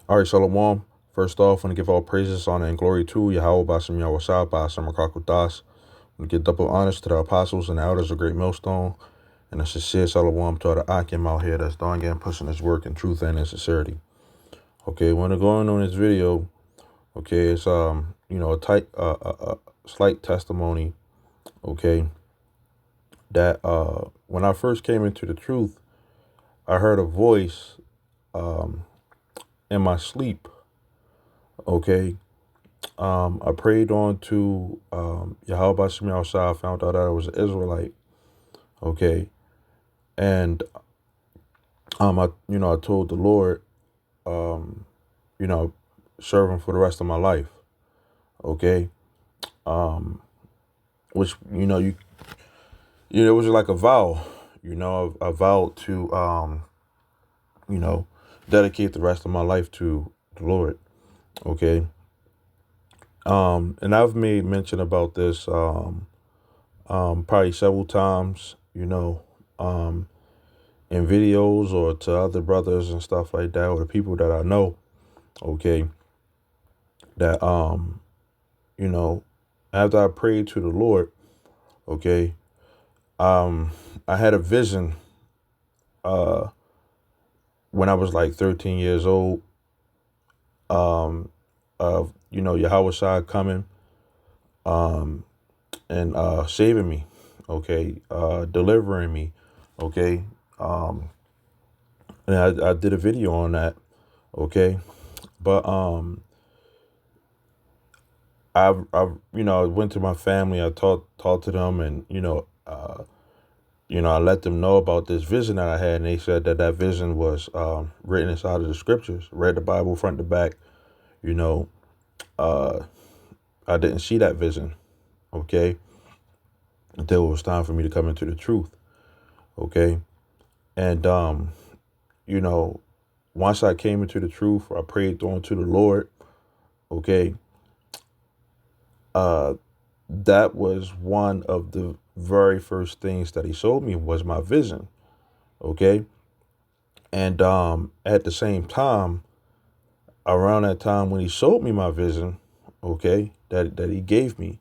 All right, Shalom. First off, I want to give all praises, honor, and glory to Yahweh Bashem Yahweh Shah, Bashem Rakakutas. I want to give double honors to the apostles and the elders of Greatmillstone, and a sincere Shalom to all the Akim out here that's doing and pushing this work in truth and in sincerity. Okay, when we're going on this video, okay, it's a slight testimony, okay, that when I first came into the truth, I heard a voice in my sleep, okay. I prayed on to Yahweh Bashem Yahweh Shah. I found out that I was an Israelite, okay, and I told the Lord, um, you know, serve Him for the rest of my life, okay, which it was like a vow, I vowed to you know, dedicate the rest of my life to the Lord, okay. And I've made mention about this probably several times, in videos or to other brothers and stuff like that, or the people that I know, okay, that you know, after I prayed to the Lord, okay, I had a vision uh when I was like 13 years old, of Yahweh Shai coming and saving me, okay, delivering me, okay. And I did a video on that, okay. But I went to my family. I talked to them, and I let them know about this vision that I had, and they said that vision was written inside of the scriptures. Read the Bible front to back. You know, uh, I didn't see that vision, okay, until it was time for me to come into the truth, okay. And you know, once I came into the truth, I prayed on to the Lord, okay. Uh, that was one of the very first things that He showed me was my vision, okay. And at the same time, around that time when He showed me my vision, okay, that He gave me,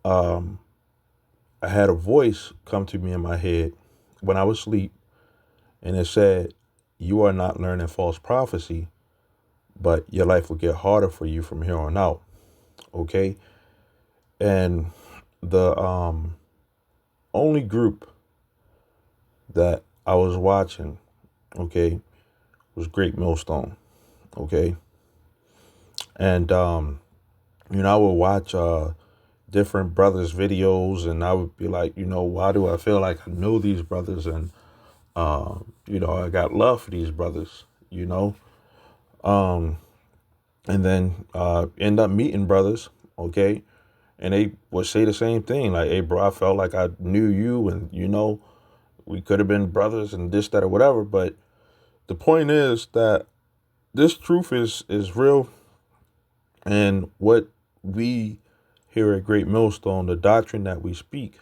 um, I had a voice come to me in my head when I was asleep, and it said, "You are not learning false prophecy, but your life will get harder for you from here on out." Okay, and the only group that I was watching, okay, was Greatmillstone. Okay, and I would watch different brothers' videos, and I would be like, why do I feel like I know these brothers, and I got love for these brothers, um, and then end up meeting brothers, okay, and they would say the same thing, like, "Hey, bro, I felt like I knew you, and we could have been brothers, and this, that, or whatever." But the point is that this truth is real, and what we here at Greatmillstone, the doctrine that we speak,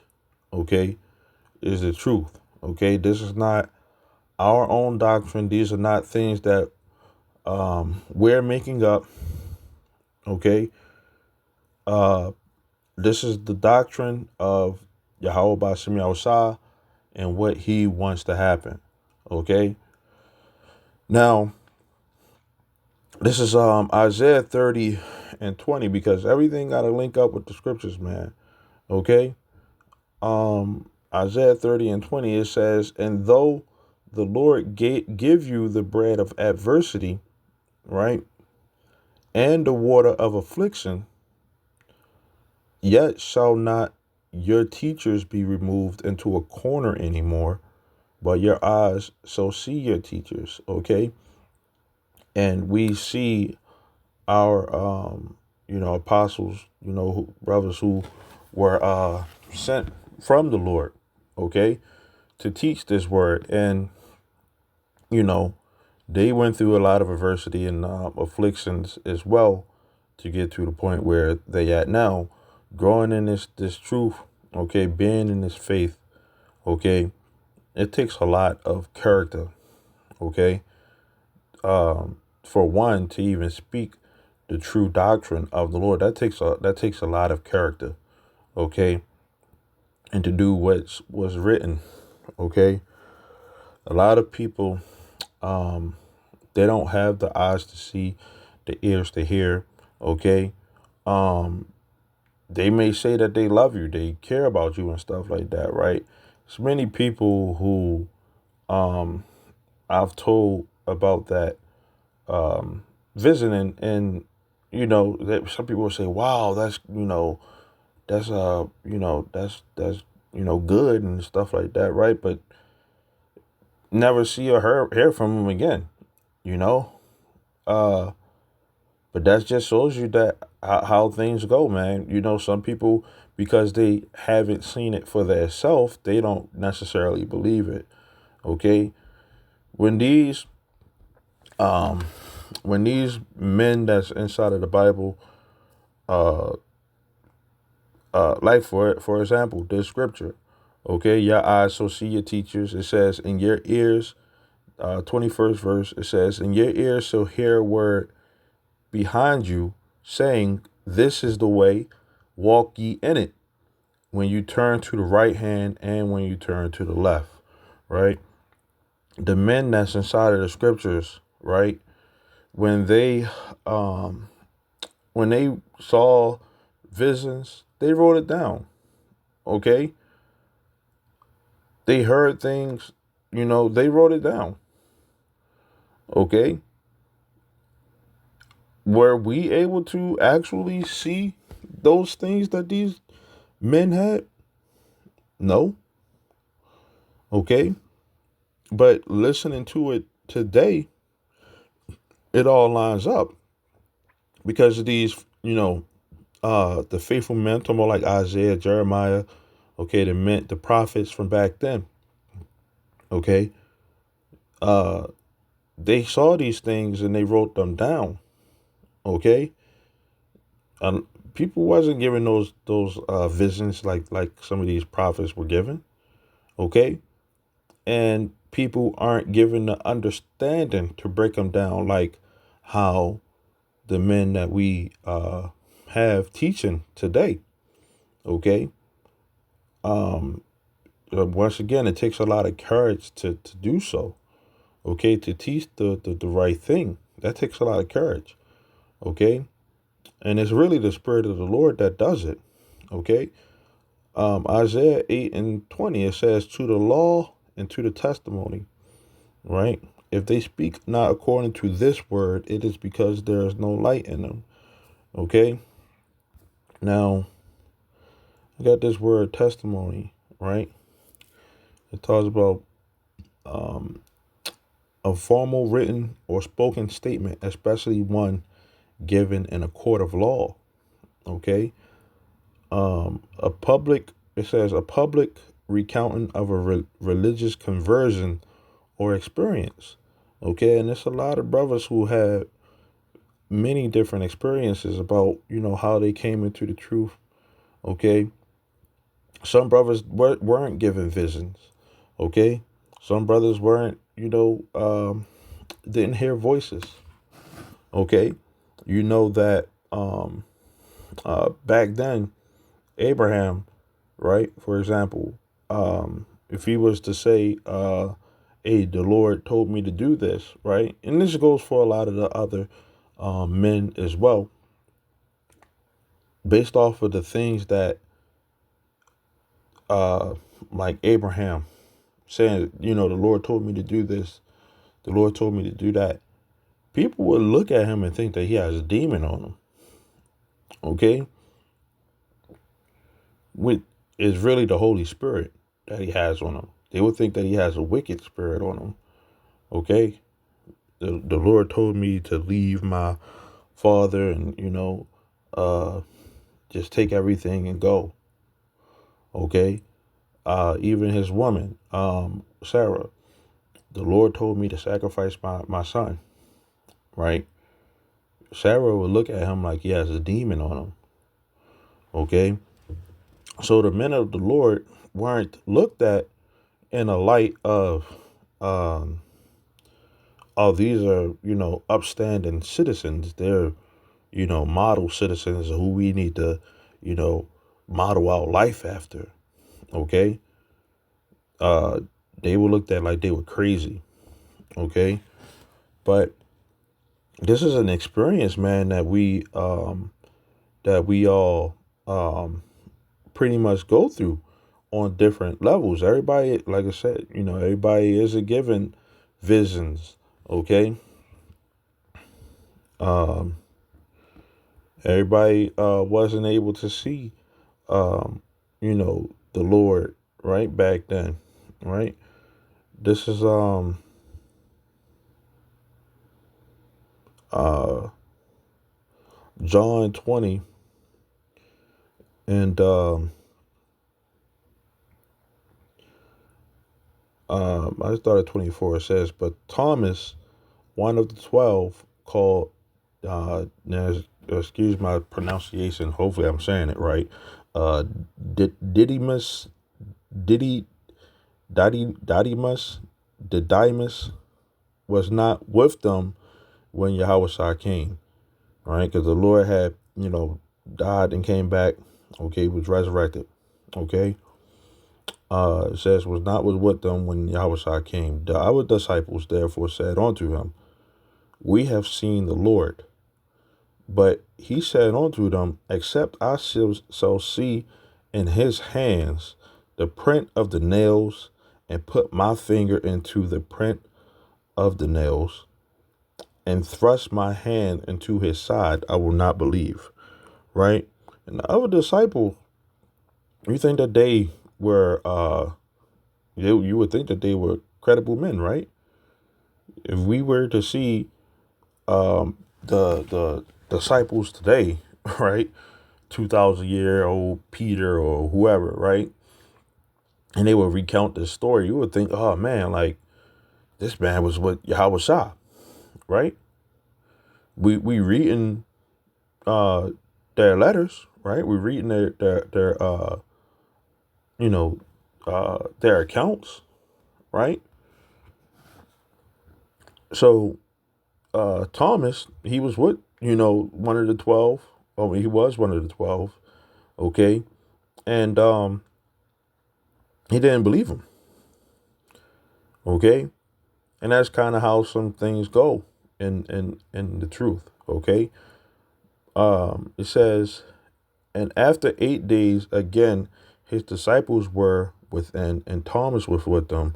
okay, is the truth. Okay, this is not our own doctrine. These are not things that we're making up. Okay, uh, this is the doctrine of Yahweh Bashem Yahushua and what He wants to happen. Okay, now this is Isaiah 30 and 20, because everything got to link up with the scriptures, man. Okay, Isaiah 30 and 20, it says, "And though the Lord give you the bread of adversity, right, and the water of affliction, yet shall not your teachers be removed into a corner anymore, but your eyes shall see your teachers." Okay, and we see our apostles, brothers who were sent from the Lord, okay, to teach this word, and you know they went through a lot of adversity and afflictions as well to get to the point where they at now, growing in this truth, okay, being in this faith, okay. It takes a lot of character, okay, for one to even speak the true doctrine of the Lord, that takes a lot of character, okay, and to do what's was written, okay. A lot of people, they don't have the eyes to see, the ears to hear, okay. They may say that they love you, they care about you and stuff like that, right? There's many people who I've told about that visiting, and that some people will say, "Wow, that's good and stuff like that," right? But never see or hear from them again, you know. Uh, but that just shows you that how things go, man. Some people, because they haven't seen it for themselves, they don't necessarily believe it. Okay, when these when these men that's inside of the Bible, like for example, this scripture, okay, your eyes shall see your teachers. It says, in your ears, 21st verse, it says, in your ears shall hear a word behind you, saying, this is the way, walk ye in it. When you turn to the right hand and when you turn to the left, right? The men that's inside of the scriptures, right? When they when they saw visions, they wrote it down. Okay? They heard things, they wrote it down. Okay? Were we able to actually see those things that these men had? No. Okay? But listening to it today, it all lines up because of these, the faithful men, talking about like Isaiah, Jeremiah, okay, the prophets from back then, okay, they saw these things and they wrote them down, okay. People wasn't given those visions like some of these prophets were given, okay, and people aren't given the understanding to break them down like how the men that we have teaching today, okay. Once again, it takes a lot of courage to do so, okay, to teach the right thing. That takes a lot of courage, okay, and it's really the Spirit of the Lord that does it, okay. Isaiah 8:20, it says, to the law and to the testimony, right? If they speak not according to this word, it is because there is no light in them, okay. Now, I got this word testimony, right? It talks about a formal written or spoken statement, especially one given in a court of law. Okay. A public, it says a public recounting of a religious conversion or experience. Okay. And there's a lot of brothers who had many different experiences about, how they came into the truth. Okay. Some brothers weren't given visions. Okay. Some brothers weren't, didn't hear voices. Okay. You know that back then, Abraham, right, for example, if he was to say, hey, the Lord told me to do this, right? And this goes for a lot of the other men as well, based off of the things that, like Abraham saying, the Lord told me to do this, the Lord told me to do that. People would look at him and think that he has a demon on him, okay? With is really the Holy Spirit that he has on him. They would think that he has a wicked spirit on him. Okay. The Lord told me to leave my father and, uh, just take everything and go. Okay. Even his woman, Sarah, the Lord told me to sacrifice my son. Right. Sarah would look at him like he has a demon on him. Okay. So the men of the Lord weren't looked at in a light of oh, these are, upstanding citizens. They're, model citizens who we need to, you know, model our life after. Okay. Uh, they were looked at like they were crazy. Okay. But this is an experience, man, that we all pretty much go through on different levels. Everybody, like I said, everybody isn't given visions. Okay. Um, Everybody wasn't able to see, the Lord right back then, right? This is uh John 20, and I started 24. It says, but Thomas, one of the 12, called excuse my pronunciation. Hopefully, I'm saying it right. Uh, Didymus, Diddy, Didymus was not with them when Yahweh came, right? Because the Lord had, died and came back. Okay, was resurrected. Okay, it says was with them when Yahweh came. The other disciples therefore said unto him, we have seen the Lord. But he said unto them, except I shall see in his hands the print of the nails, and put my finger into the print of the nails, and thrust my hand into his side, I will not believe. Right? And the other disciples, you think that they were you would think that they were credible men, right? If we were to see the disciples today, right? 2,000-year-old Peter or whoever, right? And they would recount this story, you would think, oh man, like this man was with Yahweh Shah, right? We reading uh their letters, right? We're reading their you know their accounts, right? So Thomas, he was with, one of the 12. Oh, he was one of the 12. Okay. And he didn't believe him. Okay. And that's kind of how some things go in the truth. Okay. It says, and after 8 days, again, his disciples were within, and Thomas was with them.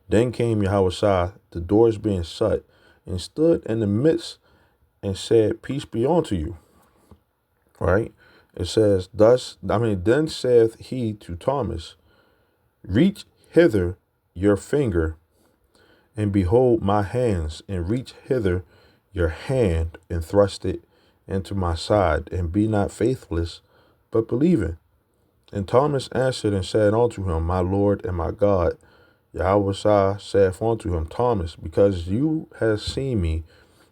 Then came Yahushua, the doors being shut, and stood in the midst and said, peace be unto you. Right? It says, then saith he to Thomas, reach hither your finger, and behold my hands, and reach hither your hand, and thrust it into my side, and be not faithless, but believing. And Thomas answered and said unto him, my Lord and my God. Yahweh saith unto him, Thomas, because you hast seen me,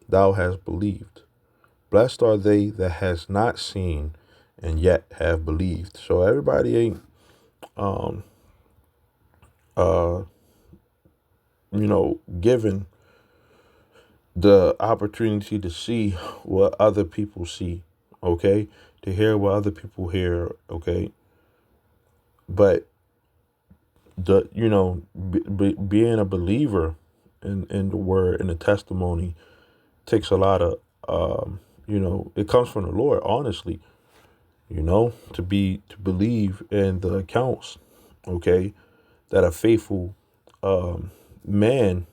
thou hast believed. Blessed are they that has not seen and yet have believed. So everybody ain't, uh, given the opportunity to see what other people see, okay? To hear what other people hear, okay? But being a believer in the word and the testimony takes a lot of, it comes from the Lord, honestly, to believe in the accounts, okay, that a faithful man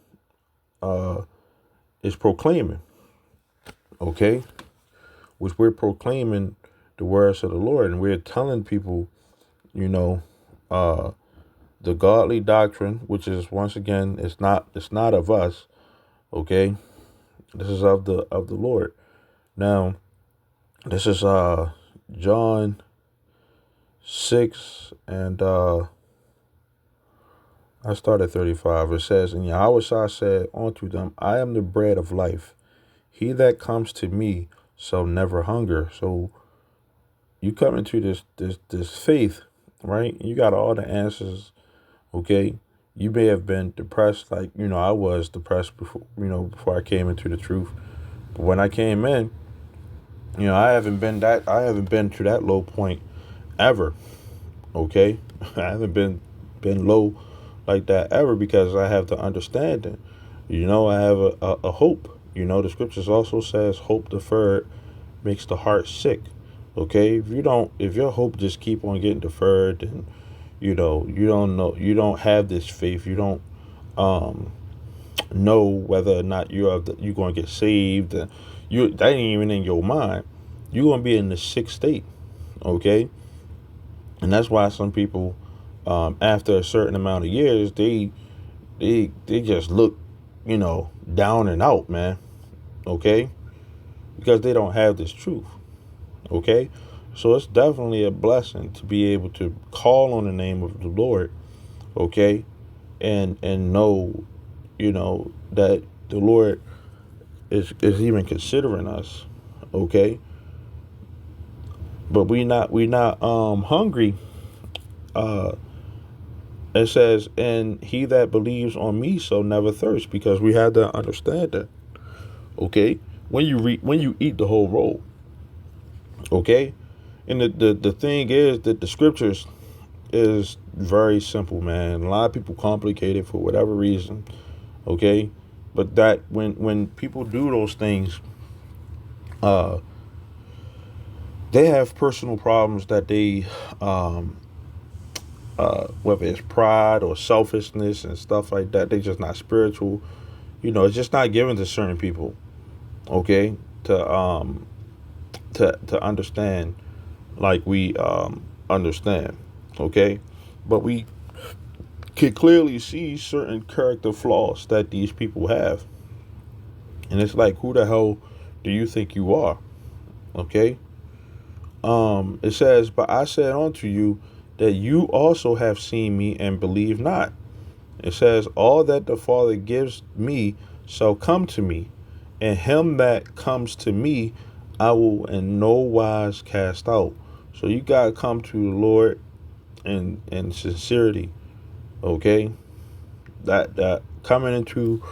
is proclaiming, okay, which we're proclaiming the words of the Lord, and we're telling people, you know, uh, the godly doctrine, which is, once again, it's not of us, okay. This is of the Lord. Now, this is John 6, and I started 35. It says, and Yahweh said unto them, I am the bread of life. He that comes to me shall never hunger. So you come into this faith, right? You got all the answers, okay? You may have been depressed, like, I was depressed before, before I came into the truth. But when I came in, I haven't been to that low point ever. Okay. I haven't been low like that ever because I have the understanding. I have a hope. The scriptures also says hope deferred makes the heart sick. Okay. If your hope just keep on getting deferred, and you don't have this faith, you don't um know whether or not you're going to get saved, and that ain't even in your mind. You're going to be in the sick state. Okay. And that's why some people, after a certain amount of years, they just look, down and out, man. Okay. Because they don't have this truth. Okay. So it's definitely a blessing to be able to call on the name of the Lord. Okay. And know, that the Lord is even considering us. Okay. But we not hungry. uh it says, and he that believes on me shall never thirst, because we had to understand that. Okay. When you eat the whole roll. Okay. And the thing is that the scriptures is very simple, man. A lot of people complicate it for whatever reason. Okay. But that when people do those things, uh they have personal problems that they, um whether it's pride or selfishness and stuff like that. They just not spiritual. It's just not given to certain people. Okay. To understand, like we understand. Okay. But we can clearly see certain character flaws that these people have. And it's like, who the hell do you think you are? Okay. It says, but I said unto you that you also have seen me and believe not. It says, all that the Father gives me shall come to me, and him that comes to me I will in no wise cast out. So you gotta come to the Lord in sincerity. Okay. That coming into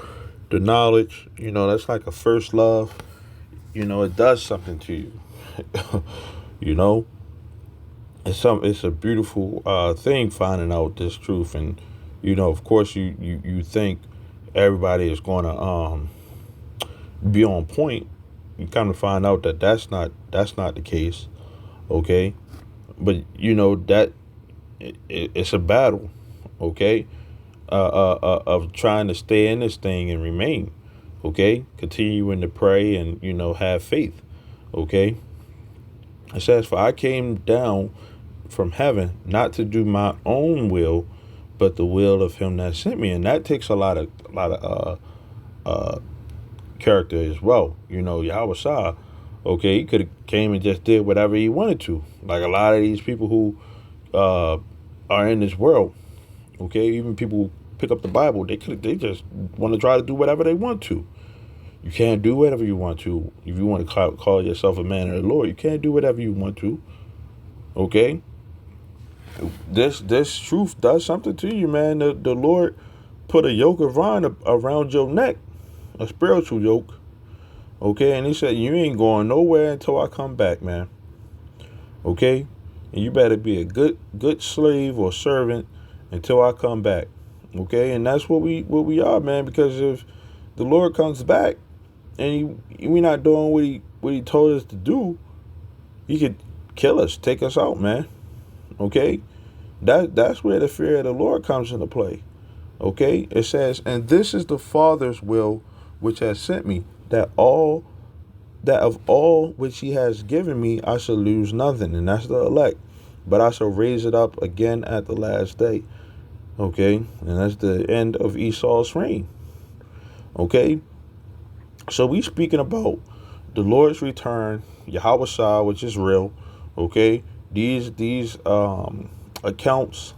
the knowledge, that's like a first love. It does something to you. you know it's a beautiful thing, finding out this truth. And of course, you think everybody is going to be on point. You kind of find out that that's not the case. Okay. But that it's a battle. Okay. Of trying to stay in this thing and remain. Okay. Continuing to pray and have faith. Okay. It says, for I came down from heaven not to do my own will, but the will of him that sent me. And that takes a lot of character as well. Yahweh Shah, okay, he could have came and just did whatever he wanted to. Like a lot of these people who are in this world, okay, even people who pick up the Bible, they just want to try to do whatever they want to. You can't do whatever you want to. If you want to call yourself a man of the Lord, you can't do whatever you want to. Okay. This truth does something to you, man. The Lord put a yoke of iron around your neck, a spiritual yoke. Okay, and he said, you ain't going nowhere until I come back, man. Okay? And you better be a good slave or servant until I come back. Okay? And that's what we are, man, because if the Lord comes back and we not doing what he told us to do, he could kill us, take us out, man. Okay? That's where the fear of the Lord comes into play. Okay? It says, and this is the Father's will which has sent me, that of all which he has given me I shall lose nothing. And that's the elect. But I shall raise it up again at the last day. Okay? And that's the end of Esau's reign. Okay? So we speaking about the Lord's return, Yahweh Shah, which is real. Okay? These accounts,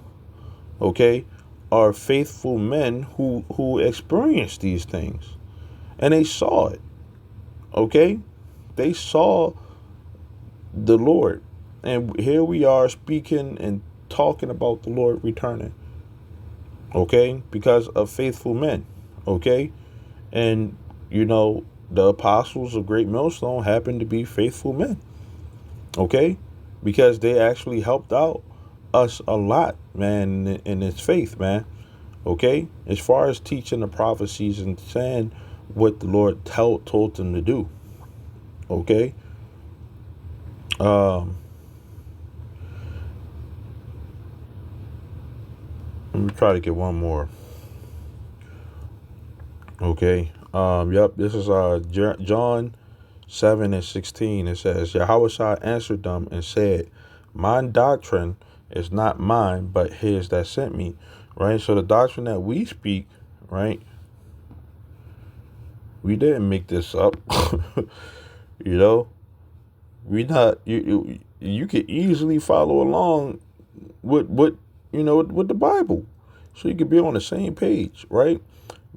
okay, are faithful men who experienced these things. And they saw it. Okay? They saw the Lord. And here we are speaking and talking about the Lord returning. okay, because of faithful men, okay, and you know the apostles of Great Millstone happen to be faithful men, okay, because they actually helped out us a lot, man, in this faith, man, okay, as far as teaching the prophecies and saying what the Lord told them to do, okay. Um, Let me try to get one more. Okay. Yep. This is John 7:16. It says, Yahushua answered them and said, "My doctrine is not mine, but his that sent me." Right. So the doctrine that we speak, right? We didn't make this up. you know, we not you could easily follow along with with the Bible, so you could be on the same page, right?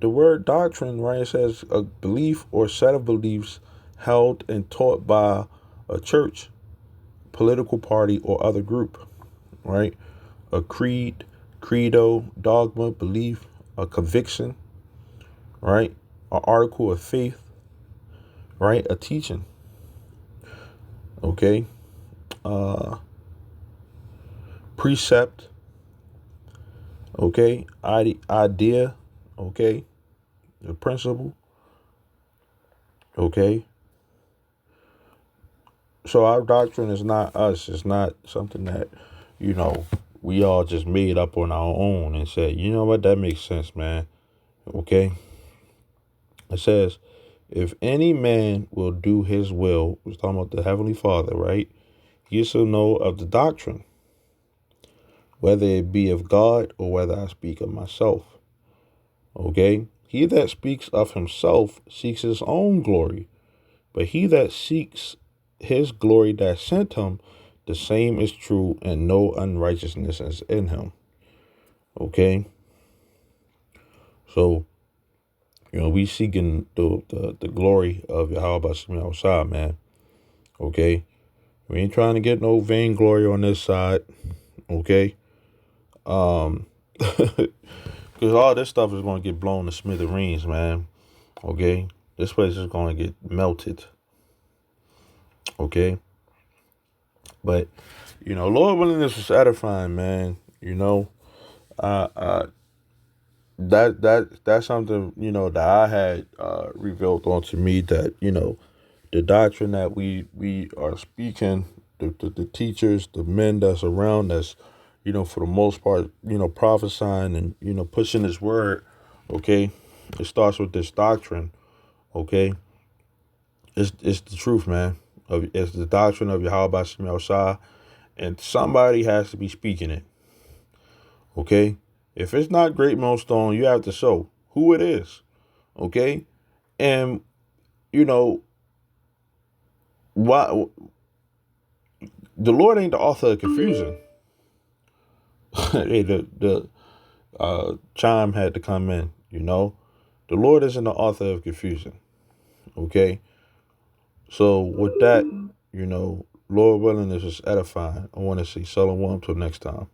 The word doctrine, right, it says a belief or set of beliefs held and taught by a church, political party, or other group, right? A creed, credo, dogma, belief, a conviction, right? An article of faith, right? A teaching, okay? Uh, Precept, okay? Idea, okay? The principle, okay? So our doctrine is not us. It's not something that, you know, we all just made up on our own and said, you know what, that makes sense, man. Okay. It says, if any man will do his will, we're talking about the Heavenly Father, right? He shall know of the doctrine, whether it be of God or whether I speak of myself. Okay. He that speaks of himself seeks his own glory, but he that seeks his glory that sent him, the same is true, and no unrighteousness is in him. Okay? So, we seeking the glory of Yahweh Shem outside, man. Okay? We ain't trying to get no vainglory on this side. Okay? Because all this stuff is going to get blown to smithereens, man. Okay? This place is going to get melted. Okay? But, Lord willing, this is edifying, man. Uh, that's something that I had revealed onto me, that the doctrine that we are speaking, the teachers, the men that's around, that's for the most part prophesying and pushing His word. Okay, it starts with this doctrine. Okay, it's the truth, man. It's the doctrine of Yahweh Shem Shah, and somebody has to be speaking it. Okay, if it's not Great Millstone, you have to show who it is. Okay, and you know why the Lord ain't the author of confusion. Hey, the chime had to come in. The Lord isn't the author of confusion. Okay, so with that, Lord willing, this is edifying. I want to say Shalom till next time.